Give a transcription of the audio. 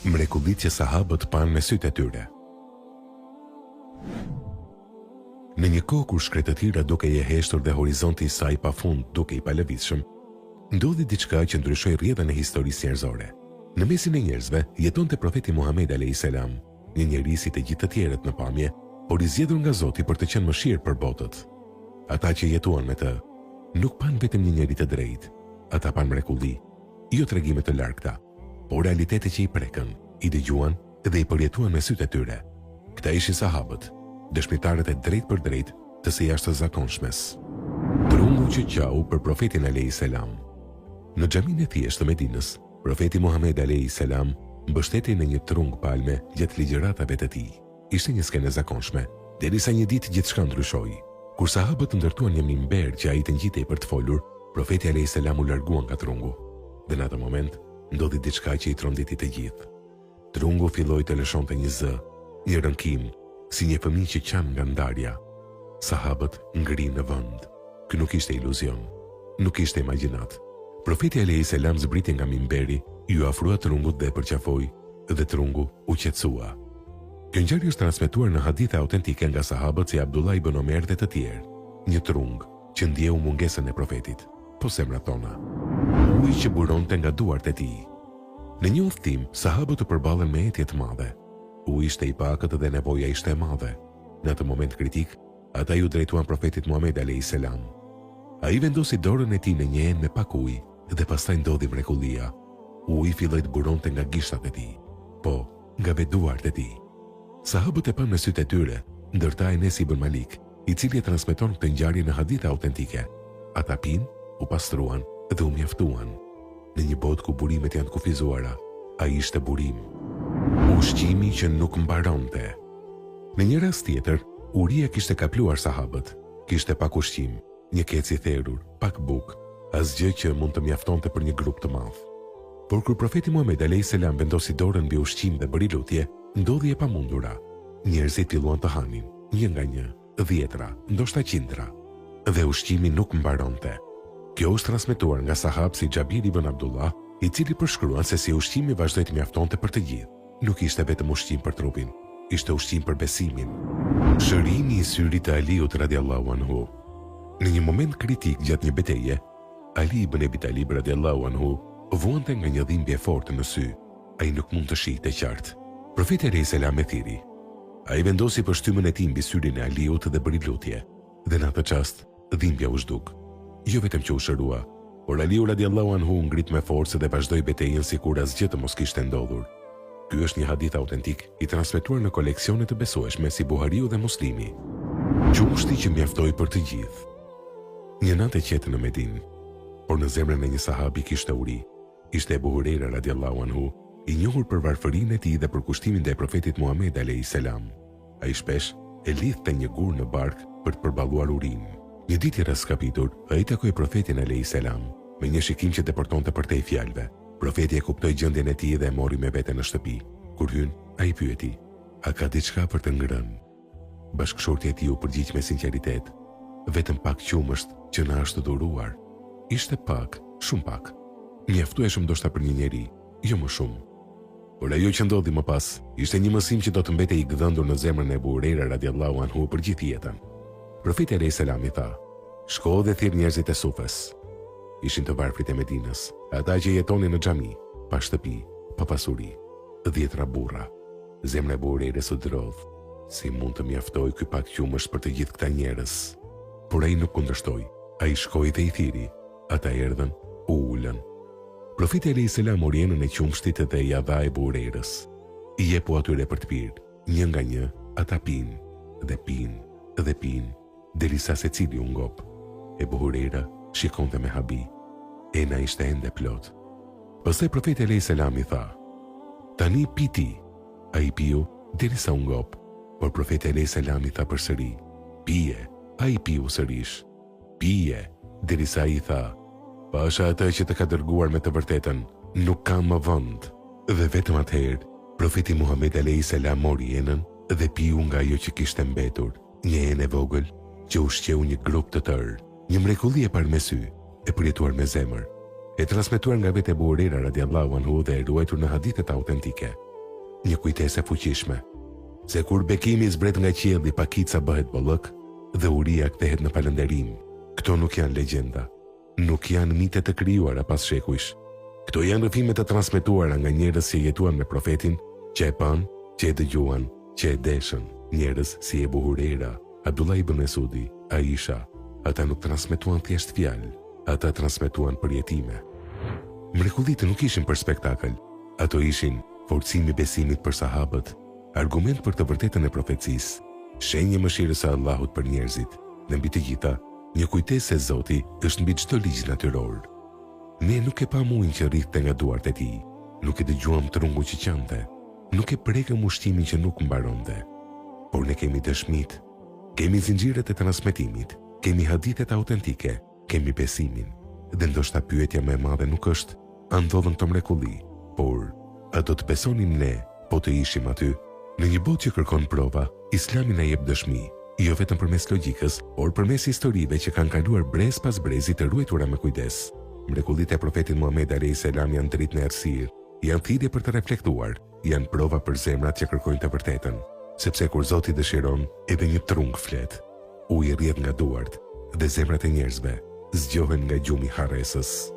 Mrekullit që sahabët panë me sytë e tyre. Në një kohë kur shkretëtira duke i heshtur dhe horizonti i saj pafund duke i palëvizshëm, ndodhi diçka që ndryshoi rrjedhën e historisë njerëzore. Në mesin e njerëzve jetonte profeti Muhamedi alayhis salam, një njerëz si të gjithë të tjerët në pamje, por i zgjedhur nga Zoti për të qenë mëshirë për botët. Ata që jetuan me të nuk panë vetëm një njerëz të drejtë, ata panë mrekulli, jo tregime të largëta, por realitete që i prekën, i dëgjuan dhe i përjetuan me sytë e tyre. Këta ishin sahabët, dëshmitarët e drejt për drejt të së jashtëzakonshmes. Trungu që qau për profetin alayhis salam. Në xhaminë e thjeshtë të Medinës, profeti Muhamedi alayhis salam mbështeti në një trung palme gjatë ligjëratave të tij. Ishte një skenë e zakonshme, derisa një ditë gjithçka ndryshoi. Kur sahabët ndërtuan një mimber që ai të ngjitej për të folur, profeti alayhis salam u largua nga trungu. Dhe në atë moment ndodhi diçka që i tronditi të gjithë. Trungu filloi të lëshonte një zë, një rënkim, si një fëmijë që qan nga ndarja. Sahabët ngrinë në vend. Ky nuk ishte iluzion, nuk ishte imagjinat. Profeti alayhis salam zbriti nga mimberi, ju afrua trungut dhe përqafoi, dhe trungu u qetësua. Kjo ngjarje është transmetuar në hadithe autentike nga sahabët si Abdullah ibn Omer dhe të tjerë. Një trung që ndjeu mungesën e profetit, po semrat tona. Uji që buronte nga duart e tij. Në një udhtim, sahabët u përballën me etje të mëdha. Uji ishte i pakët dhe nevoja ishte e madhe. Në atë moment kritik, ata ju drejtuan profetit Muhamedi alayhis salam. Ai vendosi dorën e tij në një enë me pak ujë dhe pastaj ndodhi mrekullia. Uji filloi të buronte nga gishtat e tij, po nga veduart e tij. Sahabët e panë me sytë e tyre, ndërta Enes ibn Malik, i cili e transmeton këtë ngjarje në hadithe autentike. Ata pinë, u pastruan dhe u mjaftuan. Në një botë ku burimet janë të kufizuara, ai ishte burim. Ushqimi që nuk mbaronte. Në një rast tjetër, uria kishte kapluar sahabët. Kishte pak ushqim, një kec i therrur, pak bukë, asgjë që mund të mjaftonte për një grup të madh. Por kur profeti Muhamedi alayhis salam vendosi dorën mbi ushqim dhe bëri lutje, ndodhi e pamundura. Njerëzit filluan të hanin, një nga një, 10, ndoshta 100, dhe ushqimi nuk mbaronte. Kjo është transmetuar nga sahabë si Xhabir ibn Abdullah, i cili përshkruan se si ushqimi vazhdoi të mjaftonte për të gjithë. Nuk ishte vetëm ushqim për trupin, ishte ushqim për besimin. Shërimi i syrit të Aliut radiallahu anhu. Në një moment kritik gjatë një betejë, Ali ibn Abi Talib radiallahu anhu vuante nga një dhimbje forte në sy. Ai nuk mund të shihte qartë. Profeti alayhis salam e thiri. Ai vendosi pështymën e tij mbi syrin e Aliut dhe bëri lutje. Dhe në atë çast, dhimbja u zhduk. Jo vetëm që u shërua, por Aliu radiallahu anhu ngrit me forcë dhe vazhdoi betejën sikur asgjë të mos kishte ndodhur. Ky është një hadith autentik i transmetuar në koleksione të besueshme si Buhariu dhe Muslimi. Qushti që mjaftoi për të gjithë. Një natë e qetë në Medinë, por në zemrën e një sahabi kishte uri. Ishte Ebu Hurajra radiallahu anhu, i njohur për varfërinë e tij dhe për kushtimin ndaj profetit Muhamedi alayhis salam. Ai shpesh e lidhte një gur në bark për të përballuar urinë. Një ditë i raskapitur, ai takoi profetin alayhis salam me një shikim që deportonte përtej fjalëve. Profeti e kuptoi gjendjen e tij dhe e mori me vete në shtëpi. Kur hyn, ai pyeti: "A ka diçka për të ngrënë?" Bashkëshorti e tij u përgjigj me sinqeritet: "Vetëm pak qumësht që na është dhuruar." Ishte pak, shumë pak. Mjaftueshëm ndoshta për një njeri, jo më shumë. Por ajo që ndodhi më pas, ishte një mësim që do të mbetej i gdhëndur në zemrën e Ebu Hurajra radiallahu anhu për gjithë jetën. Profeti alayhis salam i tha: "Shko dhe thirr njerëzit e Sufës." Ishin të varfrit e Medinës, ata që jetonin në xhami, pa shtëpi, pa pasuri, 10 burra. Zemra e Ebu Hurajrës u drodh. Si mund të mjaftoj ky pak qumësh për të gjithë këta njerëz? Por ai nuk kundërshtoi. Ai shkoi dhe i thiri. Ata erdhën, u ulën. Profeti alayhis salam mori enën e qumshtit dhe ja dha Ebu Hurajrës. I jepu atyre për të pirë. Një nga një, ata pinë, dhe pinë, dhe pinë, derisa secili u ngop. Ebu Hurajra shikonte me habi. Ena ishte ende plot. Pastaj profeti alayhis salam i tha: "Tani pi ti." Ai piu derisa u ngop. Por profeti alayhis salam i tha përsëri: "Pije." Ai piu sërish. "Pije." Derisa i tha: "Pasha atë që të ka dërguar me të vërtetën, nuk kam më vend." Dhe vetëm atëherë, profeti Muhamedi alayhis salam mori enën dhe piu nga ajo që kishte mbetur, një enë e vogël që ushqeu një grup të tërë. Një mrekulli e parë me sy, e përjetuar me zemër, e transmetuar nga vetë Ebu Hurajra radiallahu anhu dhe e ruajtur në hadithet autentike. një kujtesë e fuqishme. Se kur bekimi zbret nga qielli, pakica bëhet bollëk dhe uria kthehet në falënderim. Këto nuk janë legjenda, nuk janë mite të krijuara pas shekujsh. Këto janë rrëfime të transmetuara nga njerëz që jetuan me profetin, që e pan, që e dëgjuan, që e deshën. Njerëz si Ebu Hurera, Abdullah ibn Mesudi, Aisha. Ata nuk transmetuan thjesht fjalë, ata transmetuan përjetime. Mrekullitë nuk ishin për spektakël, ato ishin forcimi besimit për sahabët, argument për të vërtetën e profecisë, shenjë mëshirës së Allahut për njerëzit, dhe mbi të gjitha, një kujtesë se Zoti është mbi çdo ligj natyror. Ne nuk e pam ujin që rrithte nga duart e tij, nuk e dëgjuam trungun që qante, nuk e prekëm ushqimin që nuk mbaronte. Por ne kemi dëshmit, kemi zinxhiret e transmetimit, kemi hadithet autentike, kemi besimin. Dhe ndoshta pyetja më e madhe nuk është a ndodhen këto mrekulli, por a do të besonim ne po të ishim aty? Në një botë që kërkon prova, Islami na jep dëshmi, jo vetëm përmes logjikës, por përmes historive që kanë kaluar brez pas brezi të ruajtura me kujdes. Mrekullitë e profetit Muhammed alayhis salam janë dritë në errësirë, janë thirrje për të reflektuar, janë prova për zemrat që kërkojnë të vërtetën, sepse kur Zoti dëshiron, edhe një trung flet. Uji rrjedh nga duart dhe zemrat e njerëzve zgjohen nga gjumi i harresës.